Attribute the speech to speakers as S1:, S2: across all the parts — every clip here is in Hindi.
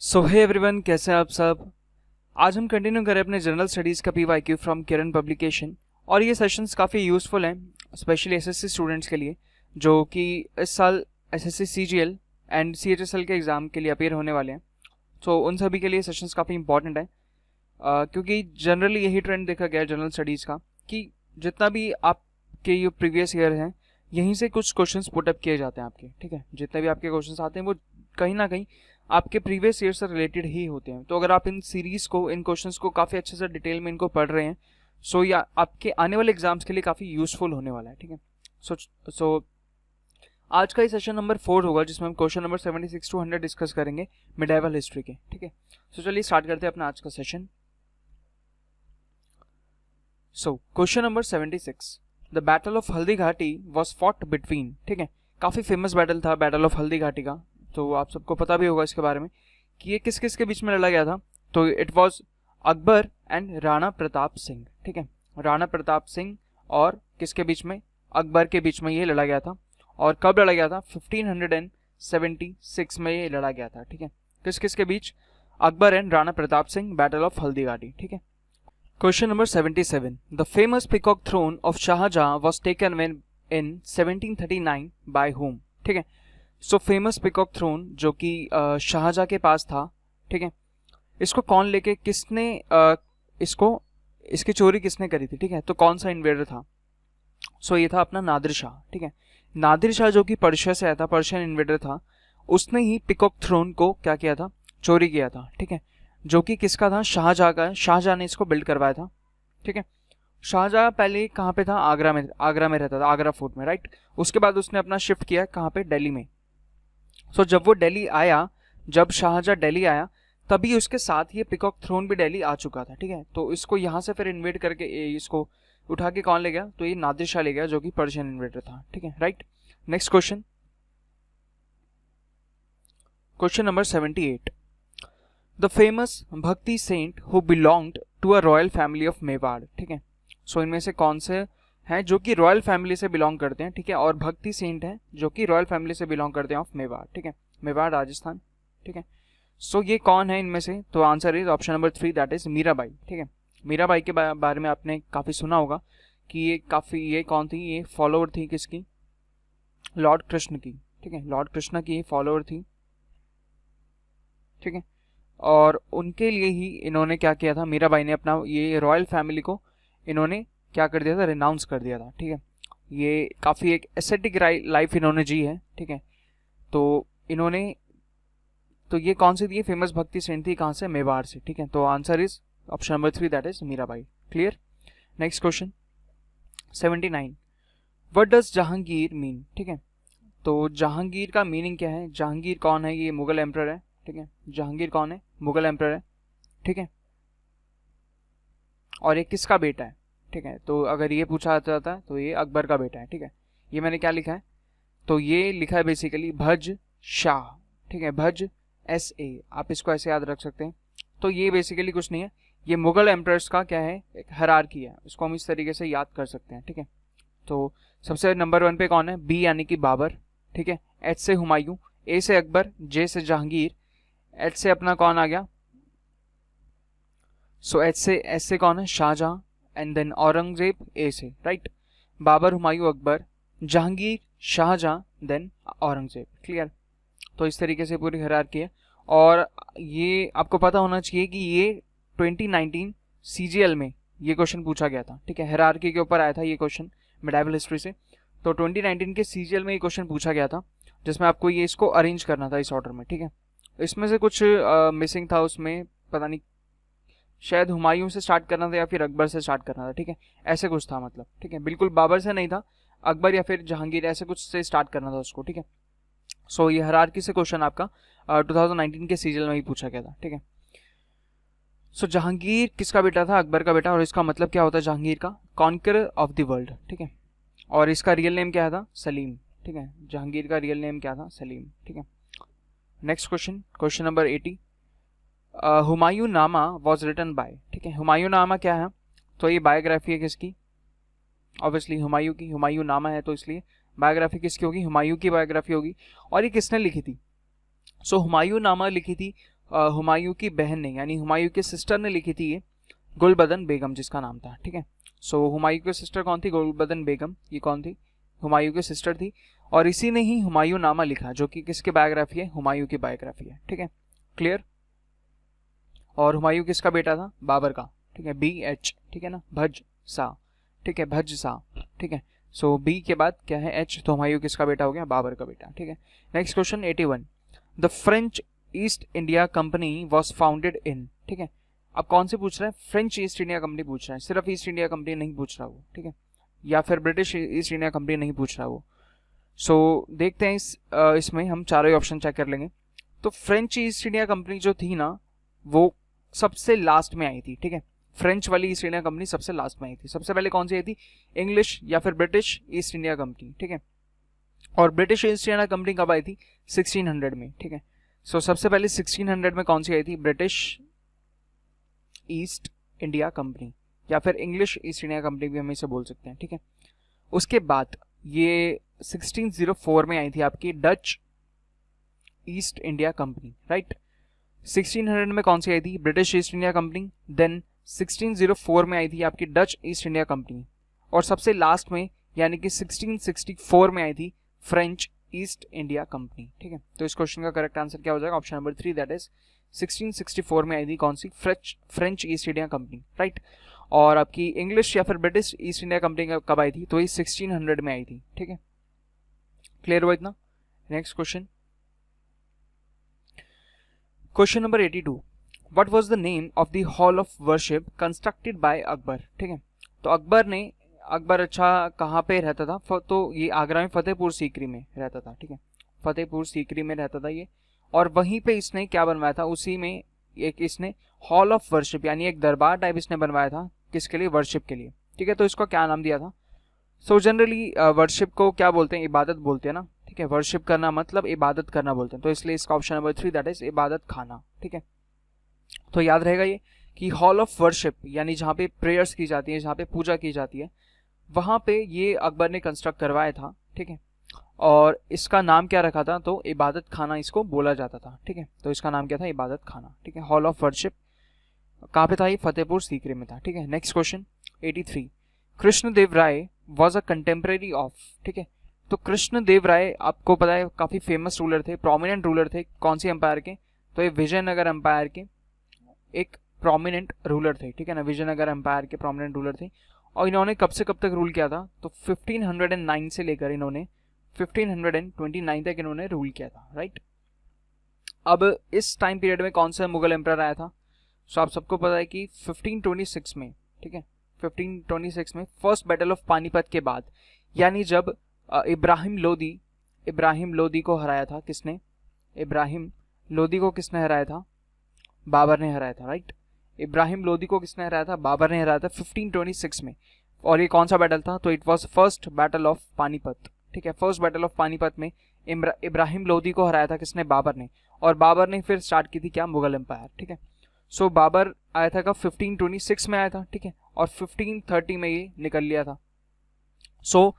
S1: सो हे एवरीवन, कैसे हैं आप सब। आज हम कंटिन्यू करें अपने जनरल स्टडीज़ का पीवाईक्यू फ्रॉम किरण पब्लिकेशन। और ये सेशंस काफ़ी यूज़फुल हैं स्पेशली एसएससी स्टूडेंट्स के लिए जो कि इस साल एसएससी सीजीएल एंड सीएचएसएल के एग्ज़ाम के लिए अपेयर होने वाले हैं। तो उन सभी के लिए सेशंस काफ़ी इंपॉर्टेंट है क्योंकि जनरली यही ट्रेंड देखा गया है जनरल स्टडीज़ का कि जितना भी आपके ये प्रीवियस ईयर हैं यहीं से कुछ क्वेश्चंस पुटअप किए जाते हैं आपके। ठीक है, जितने भी आपके क्वेश्चंस आते हैं वो कहीं ना कहीं आपके प्रीवियस ईयर से रिलेटेड ही होते हैं। तो अगर आप इन सीरीज़ को, इन क्वेश्चंस को काफ़ी अच्छे से डिटेल में इनको पढ़ रहे हैं सो या आपके आने वाले एग्जाम्स के लिए काफ़ी यूजफुल होने वाला है। ठीक है, सो आज का ये सेशन नंबर 4 होगा जिसमें हम क्वेश्चन नंबर 76 to 100 डिस्कस करेंगे मिडाइवल हिस्ट्री के। ठीक है, सो चलिए स्टार्ट करते हैं अपना आज का session. So question number 76, the battle of Haldi घाटी वॉज फॉट बिटवीन। ठीक है, काफ़ी फेमस बैटल था बैटल ऑफ हल्दी घाटी का, तो आप सबको पता भी होगा इसके बारे में कि ये किस किस के बीच में लड़ा गया था। तो it was Akbar and Rana Pratap Singh. ठीक है, राणा प्रताप सिंह और किसके बीच में, अकबर के बीच में ये लड़ा गया था। और कब लड़ा गया था, 1576 में ये लड़ा गया था। ठीक है, किस किस के बीच, Akbar and Rana Pratap Singh, battle of Haldi Ghati. ठीक है, question number 77, the famous peacock throne of Shahjahan was taken when in 1739 by whom. ठीक है, सो फेमस पिकॉक थ्रोन जो कि शाहजहां के पास था। ठीक है, इसको कौन लेके, किसने इसकी चोरी किसने करी थी। ठीक है, तो कौन सा इन्वेडर था, सो ये था अपना नादिर शाह। ठीक है, नादिर शाह जो कि पर्शिया से आया था, पर्शियन इन्वेडर था, उसने ही पिकॉक थ्रोन को क्या किया था, चोरी किया था। ठीक है, जो कि किसका था, शाहजहां का। शाहजहां ने इसको बिल्ड करवाया था। ठीक है, शाहजहां पहले कहाँ पे था, आगरा में रहता था, आगरा फोर्ट में, राइट। उसके बाद उसने अपना शिफ्ट किया कहाँ पे, दिल्ली में। सो जब वो दिल्ली आया, जब शाहजहां दिल्ली आया तभी उसके साथ ये पिकॉक थ्रोन भी दिल्ली आ चुका था। ठीक है, तो इसको यहाँ से फिर इन्वेड करके इसको उठा के कौन ले गया, तो ये नादिर शाह ले गया जो कि पर्शियन इन्वेडर था। ठीक है, right. Next question, question number 78, the famous bhakti saint who belonged to a royal family of Mewar. ठीक है, सो इनमें से कौन से हैं जो कि रॉयल फैमिली से बिलोंग करते हैं। ठीक है, और भक्ति सेंट हैं जो कि रॉयल फैमिली से बिलोंग करते हैं ऑफ मेवाड़। ठीक है, मेवाड़ राजस्थान। ठीक है, सो ये कौन है इनमें से, तो answer is option number 3, that is Mirabai. ठीक है, मीराबाई के बारे में आपने काफ़ी सुना होगा कि ये कौन थी, ये फॉलोअर थी किसकी, लॉर्ड कृष्ण की। ठीक है, लॉर्ड कृष्ण की ये फॉलोअर थी। ठीक है, और उनके लिए ही इन्होंने क्या किया था, मीराबाई ने अपना ये रॉयल फैमिली को इन्होंने क्या कर दिया था, रिनाउंस कर दिया था। ठीक है, ये काफ़ी एक एसेटिक लाइफ इन्होंने जी है। ठीक है, तो इन्होंने, तो ये कौन सी थी, फेमस भक्ति सेंट थी कहाँ से, मेवाड़ से। ठीक है, तो answer is option number 3, that is Mirabai. Clear. Next question 79, what does Jahangir mean. ठीक है, तो जहांगीर का मीनिंग क्या है, जहांगीर कौन है, ये मुगल एम्परर है। ठीक है, जहांगीर कौन है, मुगल एम्परर है। ठीक है, और ये किसका बेटा है। ठीक है, तो अगर ये पूछा जाता है तो ये अकबर का बेटा है। ठीक है, ये मैंने क्या लिखा है, तो ये लिखा है बेसिकली भज शाह। ठीक है, भज SA, आप इसको ऐसे याद रख सकते हैं। तो ये बेसिकली कुछ नहीं है, ये मुगल एम्परर्स का क्या है, एक हायरार्की है, इसको हम इस तरीके से याद कर सकते हैं। ठीक है, तो सबसे नंबर 1 पे कौन है, B यानी कि बाबर। ठीक है, H से हुमायूं, A से अकबर, J से जहांगीर, H से अपना कौन आ गया, सो S से कौन है, Shahjahan, and then Aurangzeb A से, right. Babur, Humayun, Akbar, Jahangir, Shahjahan, then Aurangzeb. Clear. तो इस तरीके से पूरी हायरार्की है। और ये आपको पता होना चाहिए कि ये 2019 CGL में ये क्वेश्चन पूछा गया था। ठीक है, हायरार्की के ऊपर आया था ये क्वेश्चन मिडाइवल हिस्ट्री से। तो 2019 के CGL में ये क्वेश्चन पूछा गया था जिसमें आपको ये इसको अरेंज करना था इस ऑर्डर में। ठीक है, इसमें से कुछ मिसिंग था, उसमें पता नहीं शायद हुमायूं से स्टार्ट करना था या फिर अकबर से स्टार्ट करना था। ठीक है, ऐसे कुछ था मतलब। ठीक है, बिल्कुल बाबर से नहीं था, अकबर या फिर जहांगीर ऐसे कुछ से स्टार्ट करना था उसको। ठीक है, सो ये हायरार्की से क्वेश्चन आपका 2019 के सीजन में ही पूछा गया था। ठीक है, सो जहांगीर किसका बेटा था, अकबर का बेटा। और इसका मतलब क्या होता है जहांगीर का, कॉन्करर ऑफ द वर्ल्ड। ठीक है, और इसका रियल नेम क्या था, सलीम। ठीक है, जहांगीर का रियल नेम क्या था, सलीम। ठीक है, next question, question number 80, Humayun नामा वॉज रिटन बाय। ठीक है, हुमायूं नामा क्या है, तो ये बायोग्राफी है किसकी, ऑब्वियसली हुमायूं की। हुमायूं नामा है तो इसलिए बायोग्राफी किसकी होगी, हुमायूं की बायोग्राफी होगी। और ये किसने लिखी थी, सो हुमायूं नामा लिखी थी हुमायूं की बहन ने यानी हुमायूं के सिस्टर ने लिखी थी ये, गुलबदन बेगम जिसका नाम था, ठीक है। सो हुमायूं की सिस्टर कौन थी? गुलबदन बेगम। ये कौन थी? हुमायूं की सिस्टर थी। और इसी ने ही हुमायूं नामा लिखा, जो कि किसकी बायोग्राफी है? हुमायूं की बायोग्राफी है, ठीक है। क्लियर? और हुमायूं किसका बेटा था? बाबर का, ठीक है। BH, ठीक है ना, भज सा, ठीक है, भज सा, ठीक है। सो बी के बाद क्या है? H, तो हुमायूं किसका बेटा हो गया? बाबर का बेटा, ठीक है। Next question 81, the French East India company was founded in, ठीक है। अब कौन से पूछ रहा है? फ्रेंच ईस्ट इंडिया कंपनी पूछ रहा है, सिर्फ ईस्ट इंडिया कंपनी नहीं पूछ रहा वो, ठीक है, या फिर ब्रिटिश ईस्ट इंडिया कंपनी नहीं पूछ रहा वो। सो देखते हैं इसमें हम चारों ही ऑप्शन चेक कर लेंगे। तो फ्रेंच ईस्ट इंडिया कंपनी जो थी ना, वो सबसे लास्ट में आई थी, ठीक है। फ्रेंच वाली ईस्ट इंडिया कंपनी सबसे लास्ट में आई थी। सबसे पहले कौन सी आई थी? इंग्लिश या फिर ब्रिटिश ईस्ट इंडिया कंपनी, ठीक है। और ब्रिटिश ईस्ट इंडिया कंपनी कब आई थी? 1600 में, ठीक है। सो सबसे पहले 1600 में कौन सी आई थी? ब्रिटिश ईस्ट इंडिया कंपनी, या फिर इंग्लिश ईस्ट इंडिया कंपनी भी हम इसे बोल सकते हैं, ठीक है। उसके बाद ये 1604 में आई थी आपकी Dutch East India company, right. 1600 में कौन सी आई थी? British East India Company. Then 1604 में आई थी आपकी डच ईस्ट इंडिया कंपनी। और सबसे लास्ट में यानी कि 1664 में आई थी फ्रेंच ईस्ट इंडिया कंपनी, ठीक है। तो इस क्वेश्चन का करेक्ट आंसर क्या हो जाएगा? ऑप्शन नंबर 3, दैट इज 1664 में आई थी कौन सी? French East India company, right. और आपकी इंग्लिश या फिर ब्रिटिश ईस्ट इंडिया कंपनी कब आई थी? तो ये 1600 में आई थी, ठीक है। क्लियर हुआ इतना? Next question, question number 82, what was the name of the hall of worship constructed by Akbar, ठीक है। तो अकबर अच्छा कहाँ पे रहता था? तो ये आगरा में फतेहपुर सीकरी में रहता था, ठीक है। फतेहपुर सीकरी में रहता था ये। और वहीं पे इसने क्या बनवाया था? उसी में एक इसने हॉल ऑफ वर्शिप यानी एक दरबार टाइप इसने बनवाया था, किसके लिए? वर्शिप के लिए, ठीक है। तो इसको क्या नाम दिया था? सो जनरली वर्शिप को क्या बोलते हैं? इबादत बोलते हैं ना, ठीक है। वर्शिप करना मतलब इबादत करना बोलते हैं, तो इसलिए इसका ऑप्शन नंबर 3, दैट इज इबादत खाना, ठीक है। तो याद रहेगा ये कि हॉल ऑफ वर्शिप यानी जहाँ पे प्रेयर्स की जाती है, जहाँ पे पूजा की जाती है, वहाँ पे ये अकबर ने कंस्ट्रक्ट करवाया था, ठीक है। और इसका नाम क्या रखा था? तो इबादत खाना इसको बोला जाता था, ठीक है। तो इसका नाम क्या था? इबादत खाना, ठीक है। हॉल ऑफ वर्शिप कहाँ पे था? ये फतेहपुर सीकरी में था, ठीक है। Next question 83, Krishnadeva Raya was a contemporary of, ठीक है। तो कृष्णदेव राय आपको पता है काफी फेमस रूलर थे, प्रोमिनेंट रूलर थे, कौन सी एम्पायर के? तो ये विजयनगर एम्पायर के एक प्रोमिनेंट रूलर थे, ठीक है ना। विजयनगर एम्पायर के प्रोमिनेंट रूलर थे। और इन्होंने कब से कब तक रूल किया था? तो 1509 से लेकर इन्होंने 1529 तक इन्होंने रूल किया था, राइट। अब इस टाइम पीरियड में कौन सा मुगल एम्पायर आया था? सो आप सबको पता है कि 1526 में, ठीक है, 1526 में फर्स्ट बैटल ऑफ पानीपत के बाद, यानी जब इब्राहिम लोदी को हराया था। किसने? इब्राहिम लोदी को किसने हराया था? बाबर ने हराया था, राइट। इब्राहिम लोदी को किसने हराया था? बाबर ने हराया था 1526 में। और ये कौन सा बैटल था? तो it was first battle of Panipat, ठीक है। फर्स्ट बैटल ऑफ पानीपत में इब्राहिम लोदी को हराया था किसने? बाबर ने। और बाबर ने फिर स्टार्ट की थी क्या? मुगल एम्पायर, ठीक है। सो बाबर आया था कब? 1526 में आया था, ठीक है। और 1530 में ये निकल लिया था। सो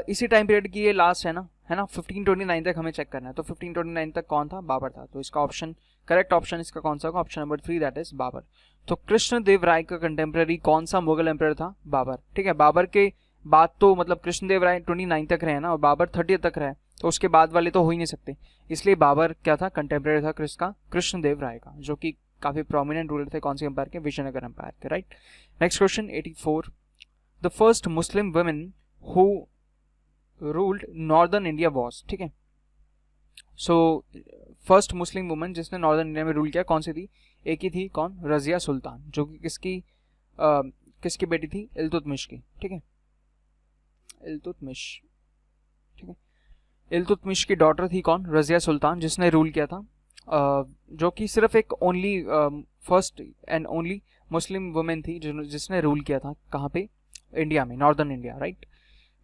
S1: इसी टाइम पीरियड की ये लास्ट है ना, 1529 तक हमें चेक करना है। तो 1529 तक कौन था? बाबर था। तो इसका ऑप्शन, करेक्ट ऑप्शन इसका कौन सा होगा? Option number 3, that is Babur. तो कृष्णदेव राय का कंटेम्प्रेरी कौन सा मुगल एम्पायर था? बाबर, ठीक है। बाबर के बाद तो मतलब कृष्णदेव राय 29 तक रहे ना, और बाबर 30 तक रहे, तो उसके बाद वाले तो हो ही नहीं सकते। इसलिए बाबर क्या था? कंटेम्प्रेरी था किसका? कृष्णदेव राय का, जो कि काफी प्रोमिनेंट रूलर थे। कौन सी एम्पायर के? विजयनगर एम्पायर के, right. Next question 84, the first Muslim women who ruled northern India was, ठीक है। सो फर्स्ट मुस्लिम वुमन जिसने नॉर्दर्न इंडिया में रूल किया कौन सी थी? एक ही थी, कौन? रजिया सुल्तान, जो कि किसकी बेटी थी? इल्तुतमिश की, ठीक है। इल्तुतमिश, ठीक है। इल्तुतमिश की डॉटर थी कौन? रजिया सुल्तान, जिसने रूल किया था, जो कि सिर्फ एक only first and only Muslim women थी जिसने रूल किया था कहाँ पे? इंडिया में, northern India, right.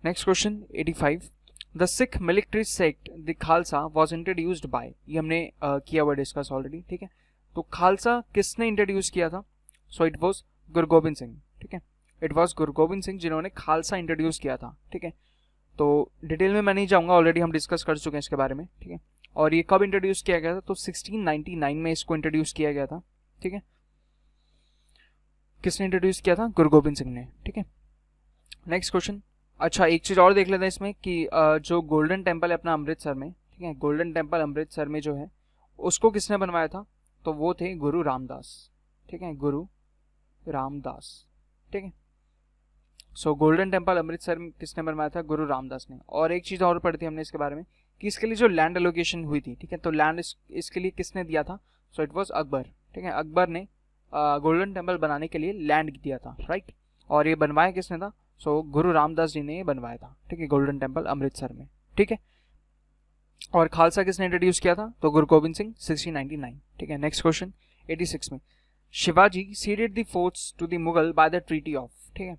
S1: Next question 85, the Sikh military sect the Khalsa was introduced by, ये हमने किया हुआ डिस्कस ऑलरेडी, ठीक है। तो खालसा किसने इंट्रोड्यूस किया था? So it was Guru Gobind Singh, ठीक है। इट वॉज गुरु गोबिंद सिंह जिन्होंने खालसा इंट्रोड्यूस किया था, ठीक है। तो डिटेल में मैं नहीं जाऊंगा, ऑलरेडी हम डिस्कस कर चुके हैं इसके बारे में, ठीक है। और ये कब इंट्रोड्यूस किया गया था, तो 1699 में इसको इंट्रोड्यूस किया गया था, ठीक है। किसने इंट्रोड्यूस किया था, गुरु गोबिंद सिंह ने, ठीक है। Next question. अच्छा एक चीज और देख लेते हैं इसमें कि जो गोल्डन टेम्पल है अपना अमृतसर में, ठीक है, गोल्डन टेम्पल अमृतसर में जो है उसको किसने बनवाया था, तो वो थे गुरु रामदास, ठीक है, गुरु रामदास, ठीक है। सो गोल्डन टेम्पल अमृतसर में किसने बनवाया था, गुरु रामदास ने। और एक चीज और पढ़ी थी हमने इसके बारे में कि इसके लिए जो लैंड एलोकेशन हुई थी, ठीक है, तो लैंड इसके लिए किसने दिया था, सो इट वाज अकबर, ठीक है। अकबर ने गोल्डन टेम्पल बनाने के लिए लैंड दिया था, राइट। और ये बनवाया किसने था, सो गुरु रामदास जी ने ये बनवाया था, ठीक है, गोल्डन टेम्पल अमृतसर में, ठीक है। और खालसा किसने इंट्रोड्यूस किया था, तो गुरु गोबिंद सिंह 1699, ठीक है। नेक्स्ट क्वेश्चन 86 में, Shivaji ceded the forts to the Mughal by the treaty of, ठीक है।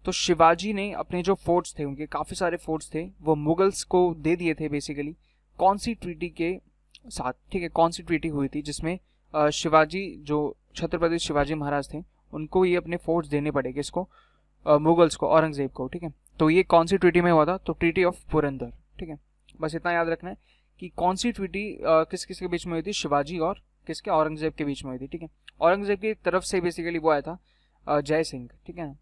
S1: तो शिवाजी ने अपने जो फोर्ट्स थे, उनके काफी सारे फोर्ट्स थे, वो मुगल्स को दे दिए थे बेसिकली, कौन सी ट्रीटी के साथ, ठीक है, कौन सी ट्रीटी हुई थी जिसमें शिवाजी जो छत्रपति शिवाजी महाराज थे उनको ये अपने फोर्ट्स देने पड़े, किसको, मुगल्स को, औरंगजेब को, ठीक है। तो ये कौन सी ट्रीटी में हुआ था, तो ट्रीटी ऑफ पुरंदर, ठीक है। बस इतना याद रखना है कि कौन सी ट्रीटी किस किस के बीच में हुई थी, शिवाजी और किसके, औरंगजेब के बीच में हुई थी, ठीक है। औरंगजेब की तरफ से बेसिकली वो आया था जय सिंह, ठीक है,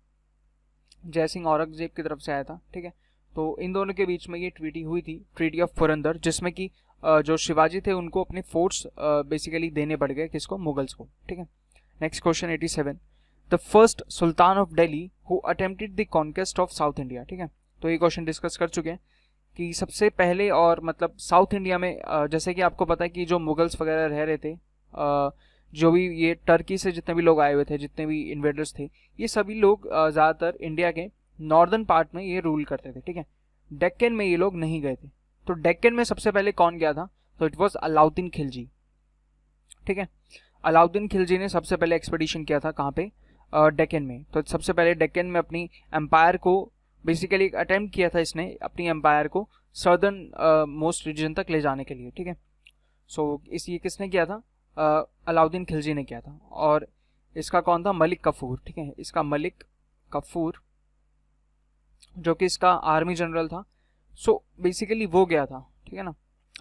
S1: जय सिंह औरंगजेब की तरफ से आया था, ठीक है। तो इन दोनों के बीच में ये ट्रीटी हुई थी, ट्रीटी ऑफ पुरंदर, जिसमें कि जो शिवाजी थे उनको अपने फोर्ट्स बेसिकली देने पड़ गए, किसको, मुगल्स को, ठीक है। Next question 87, the first sultan of Delhi who attempted the conquest of south India, ठीक है। तो ये क्वेश्चन डिस्कस कर चुके हैं कि सबसे पहले, और मतलब साउथ इंडिया में जैसे कि आपको पता है कि जो मुगल्स वगैरह रह रहे थे, जो भी ये टर्की से जितने भी लोग आए हुए थे, जितने भी इन्वेडर्स थे, ये सभी लोग ज़्यादातर इंडिया के नॉर्दर्न पार्ट में ये रूल करते थे, ठीक है। डेक्कन में ये लोग नहीं गए थे। तो डेक्कन में सबसे पहले कौन गया था, तो इट वॉज अलाउद्दीन खिलजी, ठीक है। अलाउद्दीन खिलजी ने सबसे पहले एक्सपेडिशन किया था, कहाँ पे, डेक्कन में। तो सबसे पहले डेक्कन में अपनी एम्पायर को बेसिकली एक अटेम्प्ट किया था इसने, अपनी एम्पायर को सदर्न मोस्ट रीजन तक ले जाने के लिए, ठीक है। सो ये किसने किया था, अलाउद्दीन खिलजी ने किया था। और इसका कौन था, मलिक कफूर, ठीक है, इसका मलिक कफूर जो कि इसका आर्मी जनरल था। सो बेसिकली वो गया था, ठीक है ना,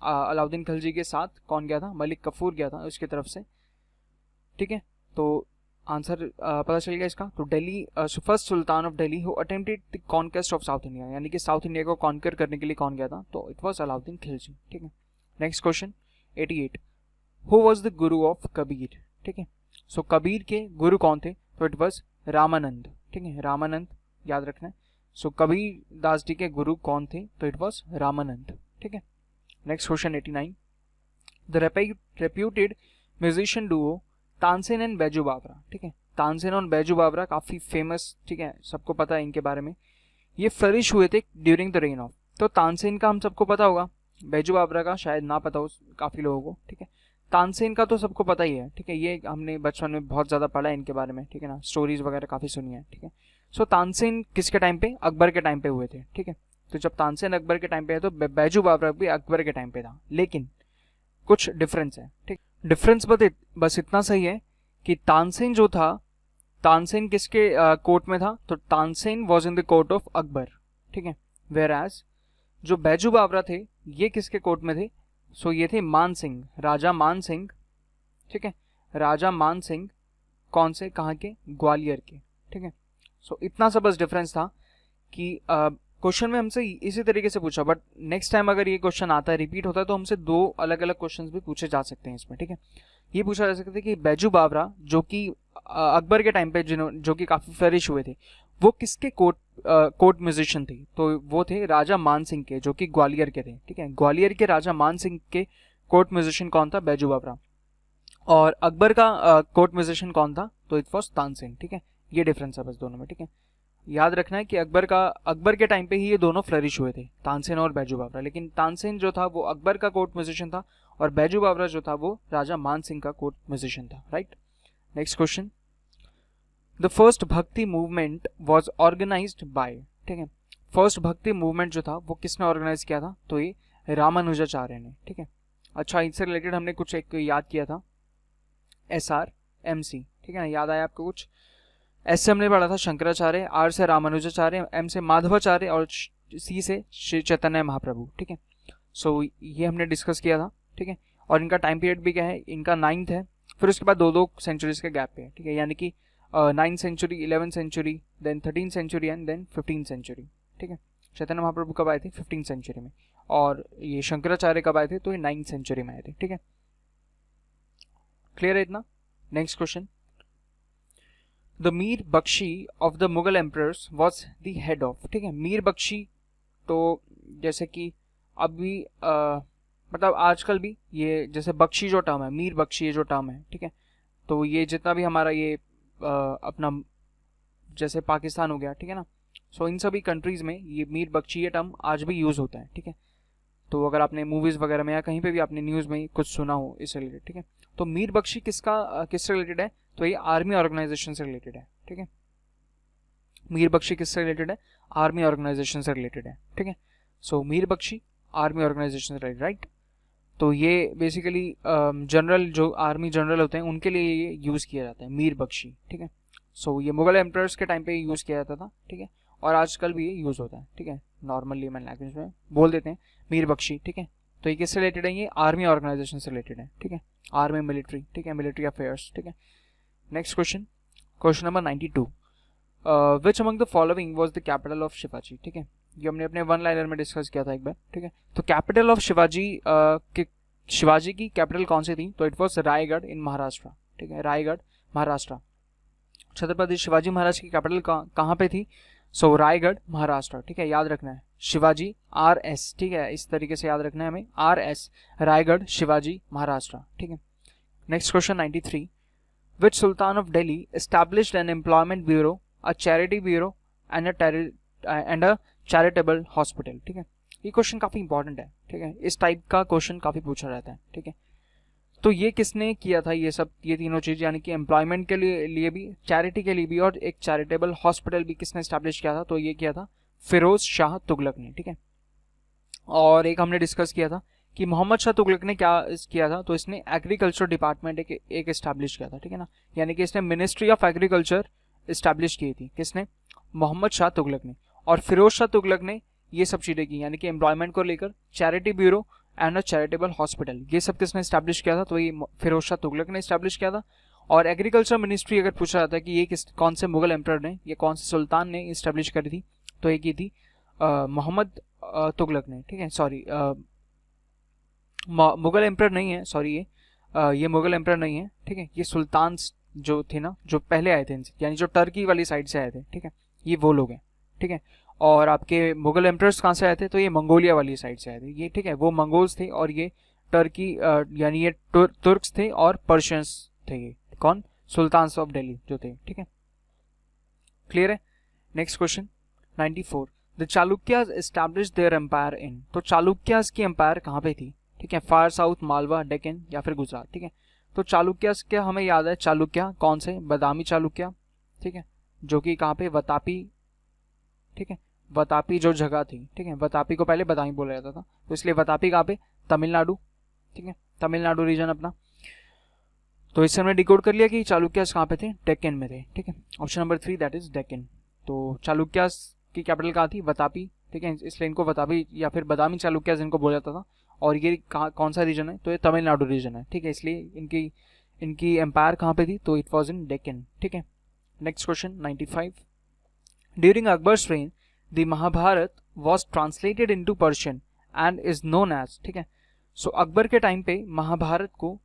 S1: अलाउद्दीन खिलजी के साथ कौन गया था, मलिक कफूर गया था उसकी तरफ से, ठीक है। तो आंसर पता चल गया इसका। तो Delhi first sultan of Delhi who attempted the conquest of south India, यानी कि साउथ इंडिया को कॉन्कर करने के लिए कौन गया था, तो इट वाज अलाउद्दीन खिलजी, ठीक है। Next question 88, who was the Guru of Kabir, ठीक है। सो कबीर के गुरु कौन थे, तो इट वाज रामानंद, ठीक है, रामानंद याद रखना है। सो कबीर दास जी के गुरु कौन थे, तो इट वाज रामानंद, ठीक है। Next question 89, the reputed musician duo Tansen and Baiju Bawra, ठीक है। तानसेन और बैजू बावरा काफी फेमस, ठीक है, सबको पता है इनके बारे में। ये फ्लरिश हुए थे ड्यूरिंग द रेन ऑफ, तो तानसेन का हम सबको पता होगा, बैजू बावरा का शायद ना पता हो काफी लोगों को, ठीक है। तानसेन का तो सबको पता ही है, ठीक है, ये हमने बचपन में बहुत ज्यादा पढ़ा है इनके बारे में, ठीक है ना, स्टोरीज वगैरह काफी सुनी है, ठीक है। सो तानसेन किसके टाइम पे, अकबर के टाइम पे हुए थे, ठीक है। तो जब तानसेन अकबर के टाइम पे है तो बैजू बावरा भी अकबर के टाइम पे था, लेकिन कुछ डिफरेंस है, ठीक। डिफरेंस बस इतना सही है कि तानसेन जो था, तानसेन किसके कोर्ट में था, तो Tansen was in the court of Akbar, ठीक है। वेयर एज जो बैजू बावरा थे ये किसके कोर्ट में थे, सो ये थे मान सिंह, राजा मान सिंह, ठीक है, राजा मान सिंह कौन से, कहाँ के, ग्वालियर के, ठीक है। सो इतना सा बस डिफरेंस था कि क्वेश्चन में हमसे इसी तरीके से पूछा, बट नेक्स्ट टाइम अगर ये क्वेश्चन आता है, रिपीट होता है, तो हमसे दो अलग अलग क्वेश्चन भी पूछे जा सकते हैं इसमें, ठीक है। ये पूछा जा सकता है कि बैजू बावरा जो कि अकबर के टाइम पे जो कि काफी फ्लरिश हुए थे, वो किसके कोर्ट म्यूजिशियन थे, तो वो थे राजा मान सिंह के, जो कि ग्वालियर के थे, ठीक है। ग्वालियर के राजा मान सिंह के कोर्ट म्यूजिशियन कौन था, बैजू बावरा। और अकबर का कोर्ट म्यूजिशियन कौन था, तो इट वॉज तानसेन, ठीक है। ये डिफरेंस है बस दोनों में, ठीक है। याद रखना है कि अकबर के टाइम पे ही ये दोनों फ्लरिश हुए थे, तानसेन और बैजू बावरा, लेकिन तानसेन जो था वो अकबर का कोर्ट म्यूजिशियन था और बैजू बावरा जो था वो राजा मान सिंह का कोर्ट म्यूजिशियन था, right. Next question, the first भक्ति मूवमेंट वॉज ऑर्गेनाइज्ड बाय, ठीक है। फर्स्ट भक्ति मूवमेंट जो था वो किसने ऑर्गेनाइज किया था, तो ये रामानुजाचार्य ने, ठीक है। अच्छा, इससे रिलेटेड हमने कुछ एक याद किया था, SRMC, ठीक है ना, याद आया आपको कुछ। एस से हमने पढ़ा था शंकराचार्य, आर से रामानुजाचार्य, एम से माधवाचार्य और सी से श्री चैतन्य महाप्रभु, ठीक है। सो ये हमने डिस्कस किया था। ठीक है, और इनका टाइम पीरियड भी क्या है, इनका 9th है, फिर उसके बाद 2-2 सेंचुरीज के गैप पे है, ठीक है, यानी कि 9th century, 11th century, then 13th century and then 15th century, ठीक है। चैतन्य महाप्रभु कब आए थे, 15th सेंचुरी में, और ये शंकराचार्य कब आए थे, तो ये 9th सेंचुरी में आए थे, ठीक है। क्लियर है इतना। Next question, the Mir Bakhshi of the Mughal emperors was the head of, ठीक है। मीर बख्शी, तो जैसे कि अभी मतलब आजकल भी ये जैसे बख्शी जो टर्म है, मीर बख्शी ये जो टर्म है, ठीक है, तो ये जितना भी हमारा ये अपना जैसे पाकिस्तान हो गया, ठीक है ना, सो इन सभी कंट्रीज में ये मीर बख्शी ये टर्म आज भी यूज होता है, ठीक है। तो अगर आपने मूवीज वगैरह में या कहीं पे भी आपने न्यूज में कुछ सुना हो इससे रिलेटेड, ठीक है, तो मीर बख्शी किससे रिलेटेड है, तो ये आर्मी ऑर्गेनाइजेशन से रिलेटेड है, ठीक है। मीर बख्शी किससे रिलेटेड है, आर्मी ऑर्गेनाइजेशन से रिलेटेड है, ठीक है। सो मीर बख्शी आर्मी ऑर्गेनाइजेशन से रिलेटेड, राइट। तो ये बेसिकली जनरल जो आर्मी जनरल होते हैं उनके लिए ये यूज़ किया जाता है मीर बख्शी, ठीक है। सो ये मुगल एम्परर्स के टाइम पे यूज़ किया जाता था, ठीक है, और आजकल भी ये यूज़ होता है, ठीक है, नॉर्मल ह्यूमन लैंग्वेज में बोल देते हैं मीर बख्शी, ठीक है। तो ये किससे रिलेटेड है, ये आर्मी ऑर्गेनाइजेशन से रिलेटेड है, ठीक है, आर्मी मिलिट्री, ठीक है, मिलिट्री अफेयर्स, ठीक है। Next question, question number 92, which among the following was the capital of Shivaji, ठीक है। ये हमने अपने वन लाइनर में डिस्कस किया था एक बार, ठीक है। तो कैपिटल ऑफ शिवाजी की कैपिटल कौन सी थी, तो इट वॉज रायगढ़ इन महाराष्ट्र, ठीक है, रायगढ़ महाराष्ट्र। छत्रपति शिवाजी महाराज की कैपिटल कहाँ पे थी, सो रायगढ़ महाराष्ट्र, ठीक है, याद रखना है, शिवाजी RS, ठीक है, इस तरीके से याद रखना है हमें, RS रायगढ़ शिवाजी महाराष्ट्र, ठीक है। Next question 93, which Sultan of Delhi established an employment bureau, a charity bureau and a charitable hospital, ठीक है। ये क्वेश्चन काफी इंपॉर्टेंट है, ठीक है, इस टाइप का क्वेश्चन काफी पूछा जाता है, ठीक है। तो ये किसने किया था, ये सब, ये तीनों चीज, यानी कि एम्प्लॉयमेंट के लिए भी, चैरिटी के लिए भी, और एक चैरिटेबल हॉस्पिटल भी किसने स्टैब्लिश किया था, तो ये किया था फिरोज शाह तुगलक ने, ठीक है। और एक हमने डिस्कस किया था कि मोहम्मद शाह तुगलक ने क्या किया था, तो इसने एग्रीकल्चर डिपार्टमेंट एक एस्टैब्लिश किया था, ठीक है ना, यानी कि इसने मिनिस्ट्री ऑफ एग्रीकल्चर इस्टेब्लिश की थी, किसने, मोहम्मद शाह तुगलक ने। और फिरोज शाह तुगलक ने ये सब चीज़ें की, यानी कि एम्प्लॉयमेंट को लेकर charity bureau and a charitable hospital, ये सब किसने इस्टेब्लिश किया था, तो ये फिरोज शाह तुगलक ने इस्टेब्लिश किया था। और एग्रीकल्चर मिनिस्ट्री अगर पूछा जाता है कि ये कौन से मुगल एम्पर ने, ये कौन से सुल्तान ने इस्टेब्लिश करी थी, तो ये की थी मोहम्मद तुगलक ने, ठीक है, सॉरी मुगल एम्पर नहीं है, सॉरी ये मुगल एम्पर नहीं है, ठीक है, ये सुल्तान जो थे ना, जो पहले आए थे इनसे, यानी जो टर्की वाली साइड से आए थे, ठीक है, ये वो लोग हैं, ठीक है। और आपके मुगल एम्परर्स कहाँ से आए थे, तो ये मंगोलिया वाली साइड से आए थे ये, ठीक है, वो मंगोल्स थे, और ये टर्की यानी ये तुर्क्स थे और पर्शियंस थे, ये कौन, सुल्तान्स ऑफ दिल्ली जो थे, ठीक है। क्लियर है। Next question 94, the Chalukyas established their empire in, तो चालुक्याज की एम्पायर कहाँ पे थी, ठीक है, फार साउथ, मालवा, डेक्कन या फिर गुजरात, ठीक है। तो चालुक्याज क्या हमें याद है, चालुक्या कौन से, बादामी चालुक्या, ठीक है, जो कि कहाँ पे, वतापी, ठीक है, वतापी जो जगह थी, ठीक है, वतापी को पहले बदामी बोला जाता था, तो इसलिए वतापी कहाँ पे, तमिलनाडु, ठीक है, तमिलनाडु रीजन अपना। तो इससे हमने डिकोड कर लिया कि चालुक्यास कहाँ पे थे, डेक्कन में थे, ठीक है। Option number 3 that is Deccan. तो चालुक्यास की कैपिटल कहाँ थी, वतापी, ठीक है, इसलिए इनको वतापी या फिर बदामी चालुक्यास इनको बोला जाता था। और ये कौन सा रीजन है, तो ये तमिलनाडु रीजन है, ठीक है, इसलिए इनकी एम्पायर कहाँ पे थी, तो इट वॉज इन डेक्कन, ठीक है। Next question 95, during Akbar's reign the Mahabharata was translated into Persian and is known as, ठीक है। सो अकबर के टाइम पे महाभारत को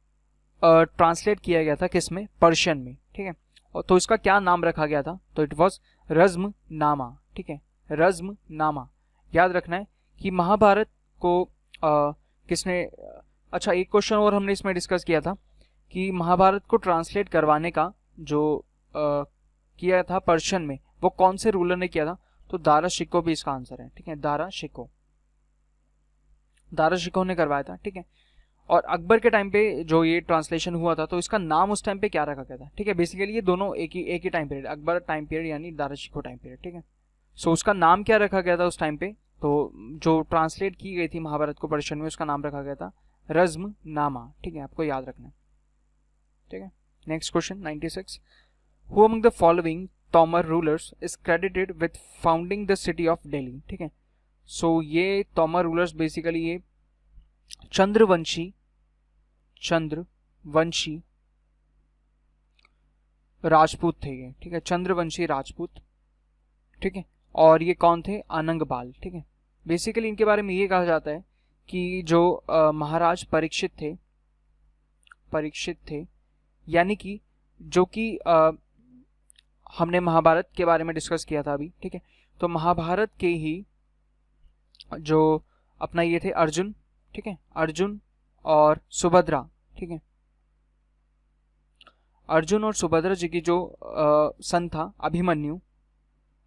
S1: ट्रांसलेट किया गया था किसमें, पर्शियन में, ठीक है। और तो इसका क्या नाम रखा गया था, तो इट वॉज रज्म नामा, ठीक है, रज्म नामा। याद रखना है कि महाभारत को किसने, अच्छा एक क्वेश्चन और हमने इसमें डिस्कस किया था कि महाभारत को ट्रांसलेट करवाने का जो किया था पर्शियन में, वो कौन से रूलर ने किया था, तो दारा शिको भी इसका आंसर है, ठीक है, दारा शिको ने करवाया था, ठीक है। और अकबर के टाइम पे जो ये ट्रांसलेशन हुआ था, तो इसका नाम उस टाइम पे क्या रखा गया था, ठीक है, बेसिकली ये दोनों एक ही time period, Akbar time period यानी दारा शिको टाइम पीरियड, ठीक है। सो उसका नाम क्या रखा गया था उस टाइम पे, तो जो ट्रांसलेट की गई थी महाभारत को पर्शियन में, उसका नाम रखा गया था रज्म नामा, ठीक है, आपको याद रखना है, ठीक है। Next question 96, who among the following Tomar rulers is credited with founding the city of Delhi, ठीक है। सो ये तोमर रूलर्स बेसिकली ये चंद्रवंशी चंद्र वंशी राजपूत थे ये, ठीक है, चंद्रवंशी राजपूत, ठीक है। और ये कौन थे? अनंगपाल, ठीक है। बेसिकली इनके बारे में ये कहा जाता है कि जो महाराज परीक्षित थे यानी कि जो कि हमने महाभारत के बारे में डिस्कस किया था अभी, ठीक है। तो महाभारत के ही जो अपना ये थे अर्जुन, ठीक है, अर्जुन और सुभद्रा, ठीक है, अर्जुन और सुभद्रा जी की जो सन था अभिमन्यु,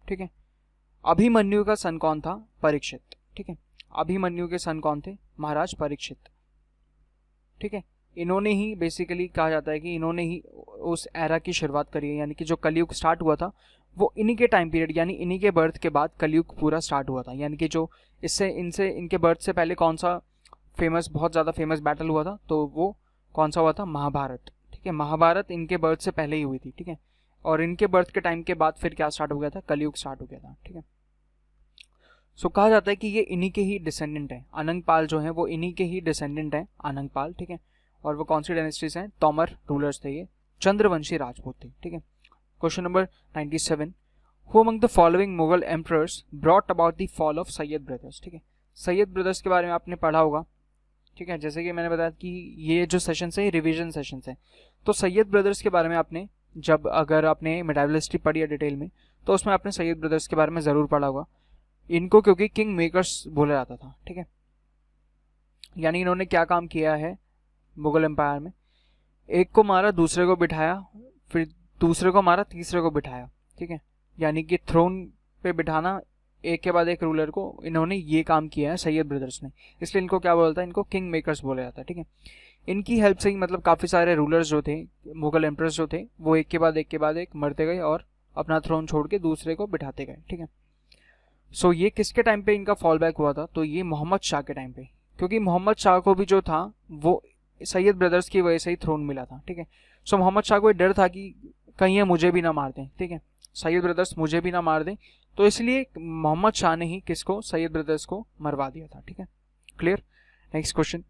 S1: ठीक है, अभिमन्यु का सन कौन था? परीक्षित, ठीक है। अभिमन्यु के सन कौन थे? महाराज परीक्षित, ठीक है। इन्होंने ही बेसिकली कहा जाता है कि इन्होंने ही उस एरा की शुरुआत करी है, यानी कि जो कलयुग स्टार्ट हुआ था वो इन्हीं के टाइम पीरियड यानी इन्हीं के बर्थ के बाद कलयुग पूरा स्टार्ट हुआ था। यानी कि जो इनके बर्थ से पहले कौन सा बहुत ज़्यादा फेमस बैटल हुआ था, तो वो कौन सा हुआ था? महाभारत, ठीक है। महाभारत इनके बर्थ से पहले ही हुई थी, ठीक है। और इनके बर्थ के टाइम के बाद फिर क्या स्टार्ट हो गया था? कलयुग स्टार्ट हो गया था, ठीक है। सो कहा जाता है कि ये इन्हीं के ही डिसेंडेंट हैं, अनंगपाल जो हैं वो इन्हीं के ही डिसेंडेंट हैं, अनंगपाल, ठीक है। और वो कौन सी डायनेस्टीज हैं? तोमर रूलर्स थे ये, चंद्रवंशी राजपूत थे, ठीक है। Question number 97, who among the following Mughal emperors brought about the fall of Syed brothers, ठीक है। सैयद ब्रदर्स के बारे में आपने पढ़ा होगा, ठीक है। जैसे कि मैंने बताया कि ये जो सेशंस है रिवीजन सेशंस हैं, तो सैयद ब्रदर्स के बारे में आपने अगर आपने मेडाइवल हिस्ट्री पढ़ी है डिटेल में, तो उसमें आपने सैयद ब्रदर्स के बारे में ज़रूर पढ़ा होगा। इनको क्योंकि किंग मेकर्स बोला जाता था, ठीक है। यानी इन्होंने क्या काम किया है मुगल एम्पायर में? एक को मारा, दूसरे को बिठाया, फिर दूसरे को मारा, तीसरे को बिठाया, ठीक है। यानी कि थ्रोन पे बिठाना एक के बाद एक रूलर को, इन्होंने ये काम किया है सैयद ब्रदर्स ने, इसलिए इनको क्या बोलता है? इनको किंग मेकर्स बोला जाता है, ठीक है। इनकी हेल्प से ही मतलब काफ़ी सारे रूलर्स जो थे, मुगल एम्परर्स जो थे, वो एक के बाद एक मरते गए और अपना थ्रोन छोड़ के दूसरे को बिठाते गए, ठीक है। सो ये किसके टाइम पे इनका फॉल बैक हुआ था? तो ये मोहम्मद शाह के टाइम पे, क्योंकि मोहम्मद शाह को भी जो था वो सैयद ब्रदर्स की वजह से ही थ्रोन मिला था, ठीक है। सो मोहम्मद शाह को डर था कि कहीं ये मुझे भी ना मार दें, ठीक है, सैयद ब्रदर्स मुझे भी ना मार दें, तो इसलिए मोहम्मद शाह ने ही किसको? सैयद ब्रदर्स को मरवा दिया था, ठीक है। Clear? Next question,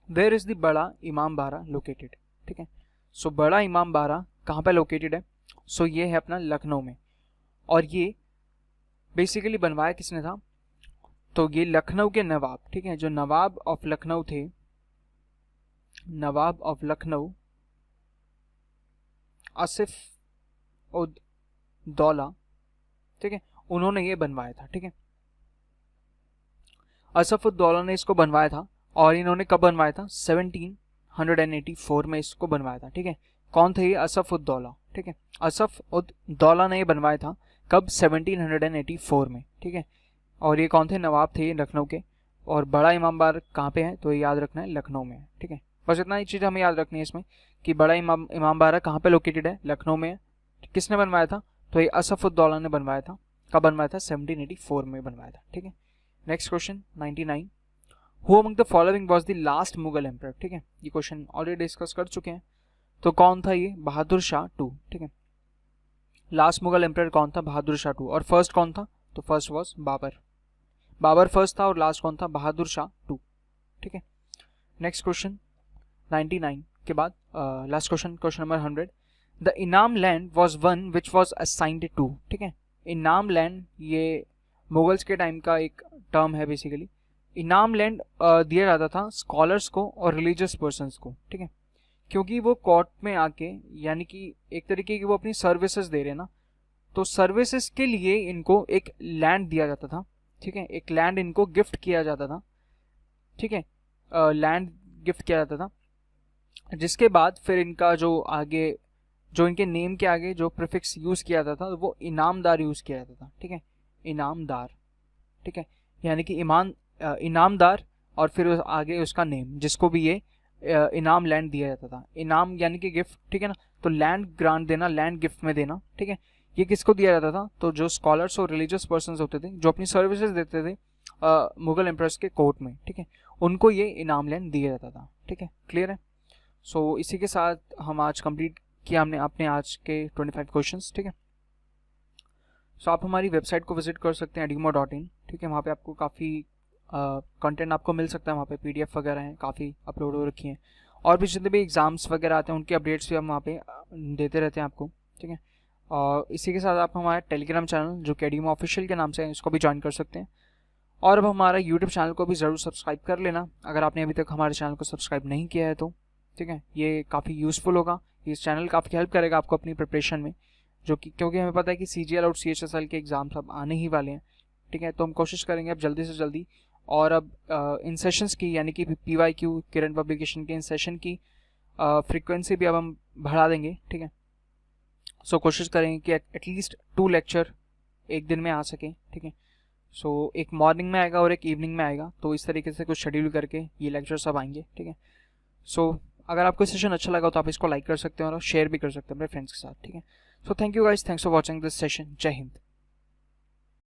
S1: where is the Bara इमाम बाड़ा लोकेटेड, ठीक है। सो बड़ा इमाम बाड़ा कहाँ पे लोकेटेड है? सो ये है अपना लखनऊ में, और ये बेसिकली बनवाया किसने था? तो ये लखनऊ के नवाब, ठीक है, जो नवाब ऑफ लखनऊ थे, नवाब ऑफ लखनऊ आसिफ उद दौला, ठीक है, उन्होंने ये बनवाया था, ठीक है। आसिफ उद दौला ने इसको बनवाया था, और इन्होंने कब बनवाया था? 1784 में इसको बनवाया था, ठीक है। कौन थे ये? आसिफ उद दौला, ठीक है। आसिफ उद दौला ने ये बनवाया था कब? 1784 में, ठीक है। और ये कौन थे? नवाब थे ये लखनऊ के। और बड़ा इमाम बाड़ा कहाँ पे है? तो ये याद रखना है, लखनऊ में है, ठीक है। बस इतना ही चीज़ हमें याद रखनी है इसमें कि बड़ा इमाम बाड़ा कहाँ पे लोकेटेड है? लखनऊ में है। किसने बनवाया था? तो ये आसिफ उद दौला ने बनवाया था। कब बनवाया था? 1784 में बनवाया था, ठीक है। Next question 99, who among the following was the last Mughal emperor, ठीक है। ये क्वेश्चन ऑलरेडी डिस्कस कर चुके हैं। तो कौन था ये? बहादुर शाह 2, ठीक है। लास्ट मुगल एम्परर कौन था? बहादुर शाह 2। और फर्स्ट कौन था? तो फर्स्ट वॉज बाबर फर्स्ट था, और लास्ट कौन था? बहादुर शाह 2, ठीक है। नेक्स्ट क्वेश्चन 99 के बाद last question, question number 100, the inam land was one which was assigned to, ठीक है। इनाम लैंड ये मुगल्स के टाइम का एक टर्म है बेसिकली। इनाम लैंड दिया जाता था स्कॉलर्स को और रिलीजियस पर्सन्स को, ठीक है, क्योंकि वो कोर्ट में आके, यानी कि एक तरीके की वो अपनी सर्विसेज दे रहे ना, तो सर्विसेज के लिए इनको एक लैंड दिया जाता था, ठीक है। एक लैंड इनको गिफ्ट किया जाता था, ठीक है, लैंड गिफ्ट किया जाता था, जिसके बाद फिर इनका जो आगे, जो इनके नेम के आगे जो प्रीफिक्स यूज़ किया जाता था वो इनामदार यूज़ किया जाता था, ठीक है, इनामदार, ठीक है। यानी कि इनामदार और फिर आगे उसका नेम, जिसको भी ये इनाम लैंड दिया जाता था। इनाम यानी कि गिफ्ट, ठीक है ना, तो लैंड ग्रांट देना, लैंड गिफ्ट में देना, ठीक है। ये किसको दिया जाता था? तो जो स्कॉलर्स और रिलीजियस पर्सन्स होते थे, जो अपनी सर्विसेज देते थे मुगल एम्परर्स के कोर्ट में, ठीक है, उनको ये इनाम लैंड दिया जाता था, ठीक है। क्लियर है? सो इसी के साथ हम आज कंप्लीट किया हमने अपने आज के 25 क्वेश्चंस, ठीक है। सो आप हमारी वेबसाइट को विजिट कर सकते हैं edimo.in, ठीक है। वहाँ पे आपको काफ़ी कंटेंट आपको मिल सकता है वहाँ पे, PDF वगैरह हैं काफ़ी अपलोड हो रखी हैं, और भी जितने भी एग्ज़ाम्स वगैरह आते हैं उनके अपडेट्स भी हम वहाँ पे देते रहते हैं आपको, ठीक है। और इसी के साथ आप हमारे टेलीग्राम चैनल जो केडीएम ऑफिशियल के नाम से है इसको भी ज्वाइन कर सकते हैं, और अब हमारा यूट्यूब चैनल को भी ज़रूर सब्सक्राइब कर लेना अगर आपने अभी तक हमारे चैनल को सब्सक्राइब नहीं किया है तो, ठीक है। ये काफ़ी यूज़फुल होगा, इस चैनल काफ़ी हेल्प करेगा आपको अपनी प्रिपरेशन में, जो कि क्योंकि हमें पता है कि CGL और CHSL के एग्ज़ाम्स अब आने ही वाले हैं, ठीक है। तो हम कोशिश करेंगे अब जल्दी से जल्दी, और अब इन सेशंस की यानी कि PYQ किरण पब्लिकेशन के इन सेशन की फ्रीक्वेंसी भी अब हम बढ़ा देंगे, ठीक है। सो कोशिश करेंगे कि एटलीस्ट 2 लेक्चर एक दिन में आ सके, ठीक है। सो एक मॉर्निंग में आएगा और एक इवनिंग में आएगा, तो इस तरीके से कुछ शेड्यूल करके ये लेक्चर सब आएंगे, ठीक है। सो अगर आपको सेशन अच्छा लगा तो आप इसको लाइक कर सकते हैं और शेयर भी कर सकते हैं अपने फ्रेंड्स के साथ, ठीक है। So thank you guys, thanks for watching this session. जय हिंद।